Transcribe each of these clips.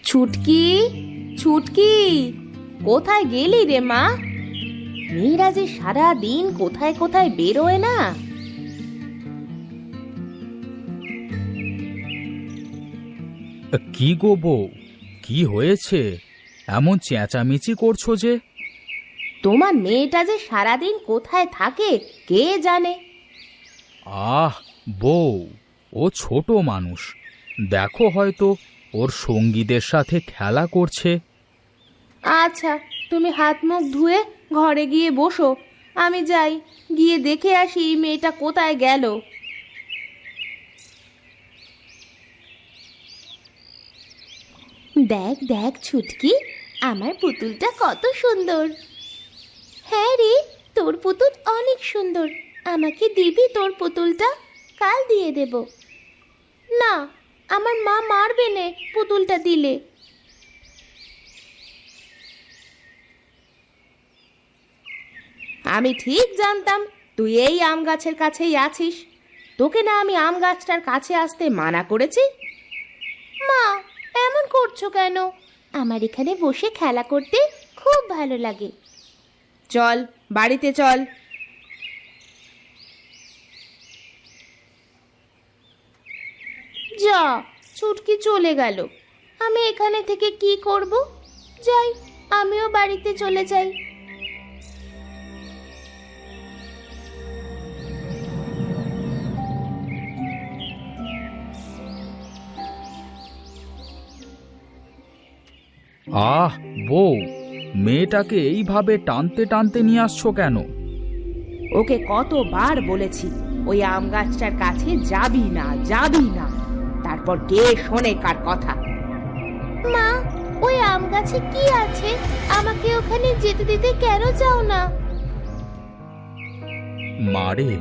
ছুটকি, ছুটকি, কোথায় গেলি রে মা? মেয়েরা যে সারা দিন কোথায় কোথায় বেরোয় না। কি গো বউ, কি হয়েছে? এমন চেঁচামেচি করছো যে? তোমার মেয়েটা যে সারাদিন কোথায় থাকে কে জানে। আহ বউ, ও ছোট মানুষ, দেখো হয়তো ওর সঙ্গীদের সাথে খেলা করছে। আচ্ছা, তুমি হাত মুখ ধুয়ে ঘরে গিয়ে বসো, আমি যাই, গিয়ে দেখে আসি মেয়েটা কোথায় গেল। দেখ দেখ ছুটকি, আমার পুতুলটা কত সুন্দর। হ্যাঁ রে, তোর পুতুল অনেক সুন্দর। আমাকে দিবি তোর পুতুলটা? কাল দিয়ে দেব। না, আমার মা মারবে নে পুতুলটা দিলে। আমি ঠিক জানতাম তুই এই আম গাছের কাছেই আছিস। তোকে না আমি আম গাছটার কাছে আসতে মানা করেছি? মা, এমন করছো কেন? আমার এখানে বসে খেলা করতে খুব ভালো লাগে। চল, বাড়িতে চল। যা, ছুটকি চলে গেল। আমি এখানে থেকে কি করব? যাই, আমিও বাড়িতে চলে যাই। আহ বউ, মেয়েটাকে এইভাবে টানতে টানতে নিয়ে আসছো কেন? ওকে কতবার বলেছি ওই আম গাছটার কাছে যাবি না, যাবি না। তারপর কে শোনে কার কথা? মা, ওই আম গাছে কি আছে? আমাকে ওখানে যেতে দিতে কেন চাও না? মারে,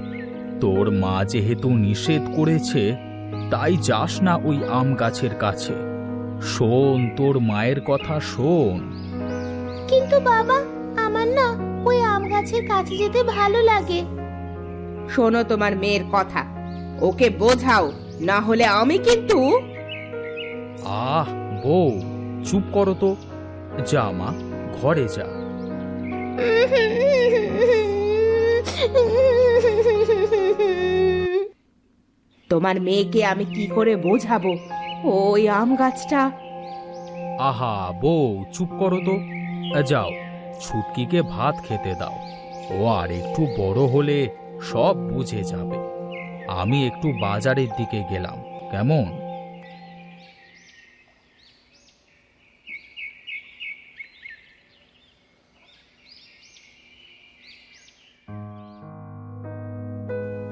তোর মা যেহেতু নিষেধ করেছে, তাই যাস না ওই আম গাছের কাছে। শোন, তোর মায়ের কথা শোন। কিন্তু বাবা, আমার না ওই আম গাছের কাছে যেতে ভালো লাগে। শোনো তোমার মেয়ের কথা, ওকে বোঝাও, না হলে আমি কিন্তু। আহ বউ, চুপ করো তো। যা মা, ঘরে যা। তোমার মেয়েকে আমি কি করে বোঝাবো? ওই আম গাছটা। আহা বউ, চুপ করো তো। যাও, ছুটকিকে ভাত খেতে দাও। ও আর একটু বড় হলে সব বুঝে যাবে। আমি একটু বাজারের দিকে গেলাম, কেমন?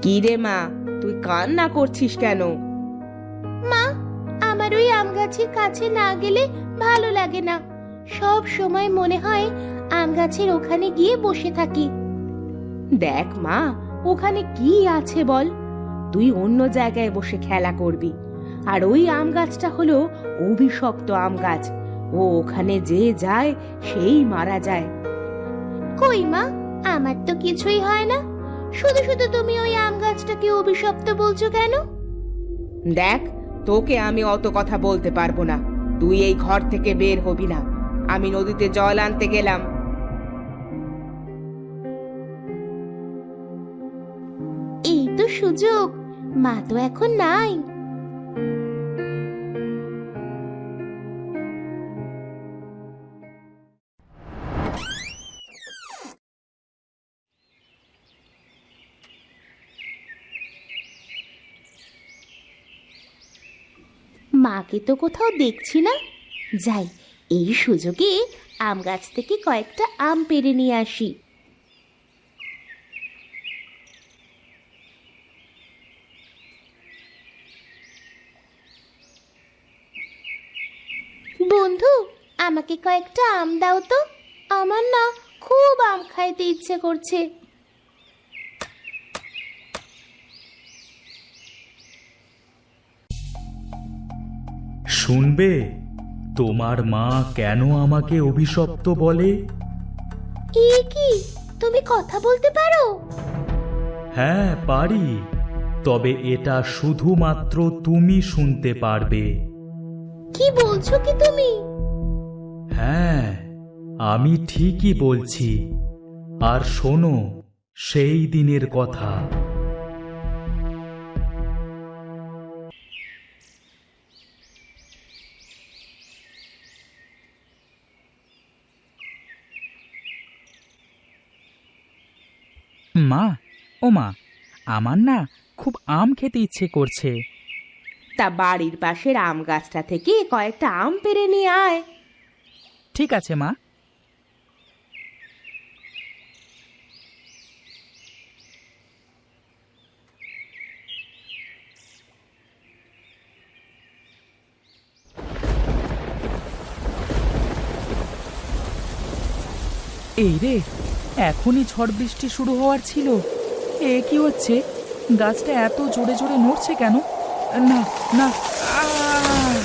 কি রে মা, তুই কান্না করছিস কেন? মা, আমার ওই আম গাছের কাছে না গেলে ভালো লাগে না। সব সময় মনে হয় আম গাছের ওখানে গিয়ে বসে থাকি। দেখ মা, ওখানে কি আছে বল? তুই অন্য জায়গায় বসে খেলা করবি। আর ওই আম গাছটা হলো অভিশপ্ত আম গাছ। ও ওখানে যে যায় সেই মারা যায়। কই মা, আমার তো কিছুই হয় না। শুধু শুধু তুমি ওই আম গাছটাকে অভিশপ্ত বলছো কেন? দেখ, তোকে আমি অত কথা বলতে পারবো না। তুই এই ঘর থেকে বের হবি না। আমি নদীতে জল আনতে গেলাম। এই তো সুযোগ, মা তো এখন নাই। মাকে তো কোথাও দেখছি না। যাই, এই সুযোগে আম গাছ থেকে কয়েকটা আম পেড়ে নিয়ে আসি। বন্ধু, আমাকে কয়েকটা আম দাও তো। আমার না খুব আম খাইতে ইচ্ছে করছে। শুনবে, তোমার মা কেন আমাকে অভিশপ্ত বলে? এ কি, তুমি কথা বলতে পারো? হ্যাঁ পারি, তবে এটা শুধুমাত্র তুমি শুনতে পারবে। কি বলছো কি তুমি? হ্যাঁ, আমি ঠিকই বলছি। আর শোনো, সেই দিনের কথা। মা, ও মা, আমার না খুব আম খেতে ইচ্ছে করছে। তা বাড়ির পাশের আম গাছটা থেকে কয়েকটা আম পেড়ে নিয়ে আয়। ঠিক আছে মা। এই রে, এখনই ঝড় বৃষ্টি শুরু হওয়ার ছিল। এ কি হচ্ছে? গাছটা এত জোরে জোরে নড়ছে কেন? না, না, আহ!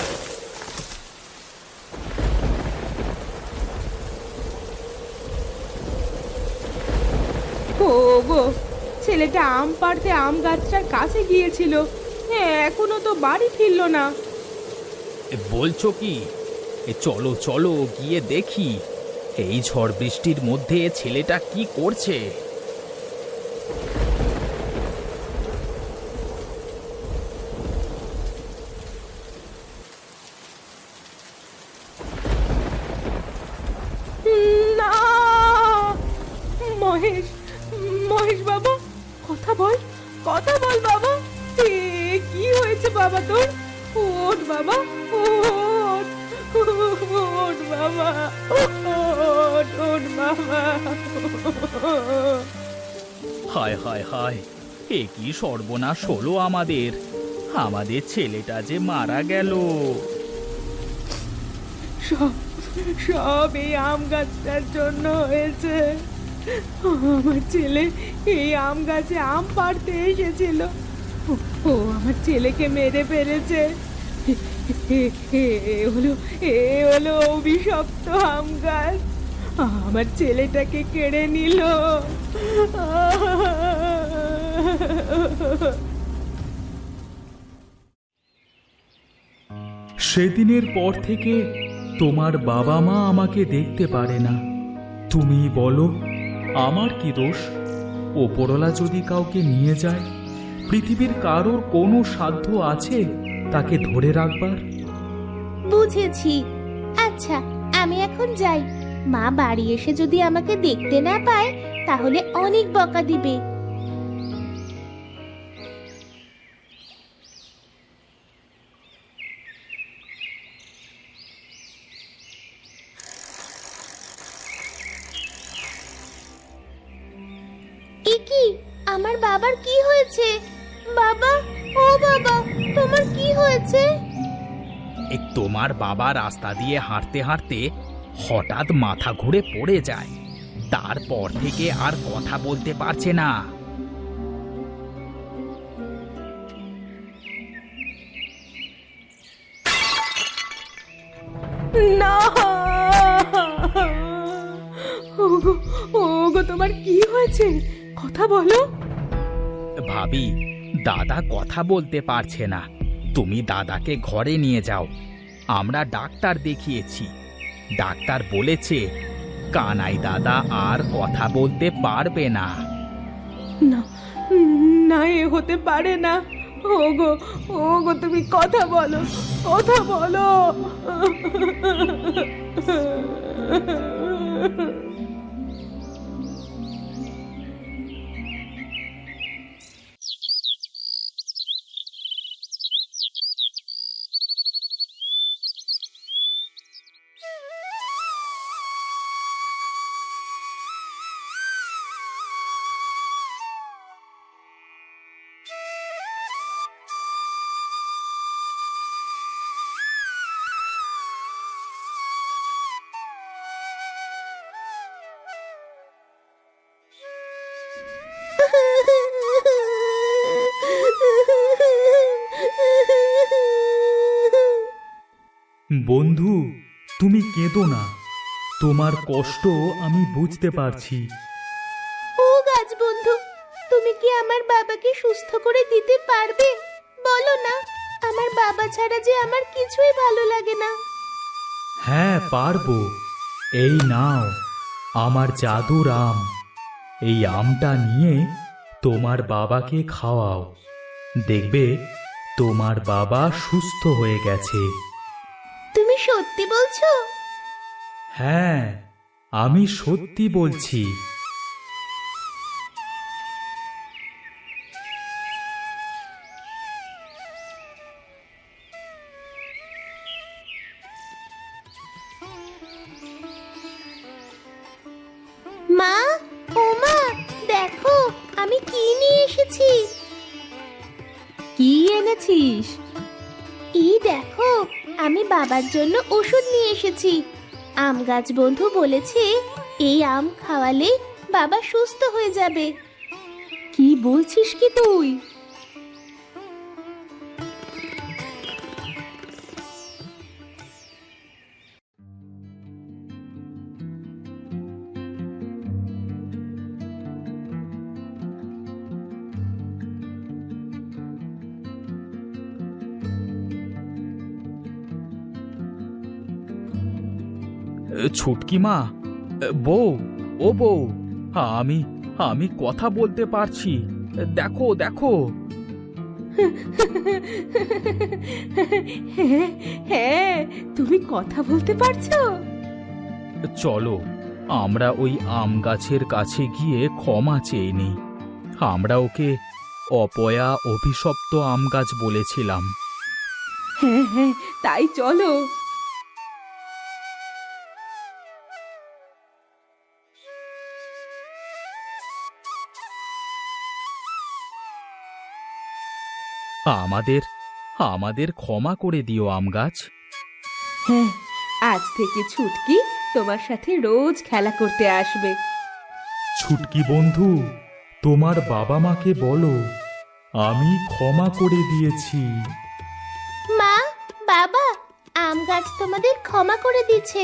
ও গো, ছেলেটা আম পাড়তে আম গাছটার কাছে গিয়েছিল, এখনো তো বাড়ি ফিরলো না। বলছো কি? চলো চলো, গিয়ে দেখি এই ঝড় বৃষ্টির মধ্যে ছেলেটা কি করছে। না, মহেশ, মহেশ বাবা, কথা বল, কথা বল বাবা। কি হয়েছে বাবা তোর? ওঠ বাবা, ওঠ, ওঠ বাবা, ওঠ, ওঠ বাবা। হায় হায় হায়, এ কি সর্বনাশ হলো আমাদের! আমাদের ছেলেটা যে মারা গেল। সব সব এই আম গাছটার জন্য হয়েছে। আমার ছেলে এই আম গাছে আম পাড়তে এসেছিল, ও আমার ছেলেকে মেরে ফেলেছে। এ হলো অভিশপ্ত আম গাছ, আমার ছেলেটাকে কেড়ে নিল। সেদিনের পর থেকে তোমার বাবা মা আমাকে দেখতে পারে না। তুমি বলো, আমার কি দোষ? ওপরওয়ালা যদি কাউকে নিয়ে যায়, পৃথিবীর কারোর কোনো সাধ্য আছে তাকে ধরে রাখবার? বুঝেছি। আচ্ছা, আমি এখন যাই। মা বাড়ি এসে যদি আমাকে দেখতে না পায় তাহলে অনেক বকা দিবে। কি, আমার বাবার কি হয়েছে? বাবা, ও বাবা, তোমার কি হয়েছে? তোমার বাবা রাস্তা দিয়ে হাঁটতে হাঁটতে হঠাৎ মাথা ঘুরে পড়ে যায়। তারপর থেকে আর কথা বলতে পারছে না। না, ওগো, ওগো, তোমার কি হয়েছে? কথা বলো। ভাবি, দাদা কথা বলতে পারছে না। তুমি দাদাকে ঘরে নিয়ে যাও। আমরা ডাক্তার দেখিয়েছি। ডাক্তার বলেছে কানাই দাদা আর কথা বলতে পারবে না। না, না, এ হতে পারে না। ওগো, ওগো, তুমি কথা বলো, কথা বলো। বন্ধু, তুমি কেঁদো না। তোমার কষ্ট আমি বুঝতে পারছি। ও গাছ বন্ধু, তুমি কি আমার বাবাকে সুস্থ করে দিতে পারবে? বলো না, আমার বাবা বাবা ছাড়া যে আমার কিছুই ভালো লাগে না। হ্যাঁ পারবো। এই নাও আমার জাদুর আম। এই আমটা নিয়ে তোমার বাবাকে খাওয়াও, দেখবে তোমার বাবা সুস্থ হয়ে গেছে। তুমি সত্যি বলছো? হ্যাঁ, আমি সত্যি বলছি। মা, ও মা, দেখো আমি কি নিয়ে এসেছি। কি এনেছিস? এই দেখো, আমি বাবার জন্য ওষুধ নিয়ে এসেছি। আম গাছ বন্ধু বলেছে এই আম খাওয়ালে বাবা সুস্থ হয়ে যাবে। কি বলছিস কি তুই? ছুটকি মা, বউ, ও বউ, আমি আমি কথা বলতে পারছি, দেখো দেখো। হ্যাঁ, তুমি কথা বলতে পারছো? চলো আমরা ওই আম গাছের কাছে গিয়ে ক্ষমা চেয়ে নিই। আমরা ওকে অপয়া অভিশপ্ত আম গাছ বলেছিলাম। হ্যাঁ হ্যাঁ, তাই চলো। আমাদের আমাদের ক্ষমা করে দিও আম গাছ। হ্যাঁ, আজ থেকে ছুটকি তোমার সাথে রোজ খেলা করতে আসবে। ছুটকি বন্ধু, তোমার বাবা মাকে বলো আমি ক্ষমা করে দিয়েছি। মা, বাবা, আম গাছ তোমাদের ক্ষমা করে দিয়েছে।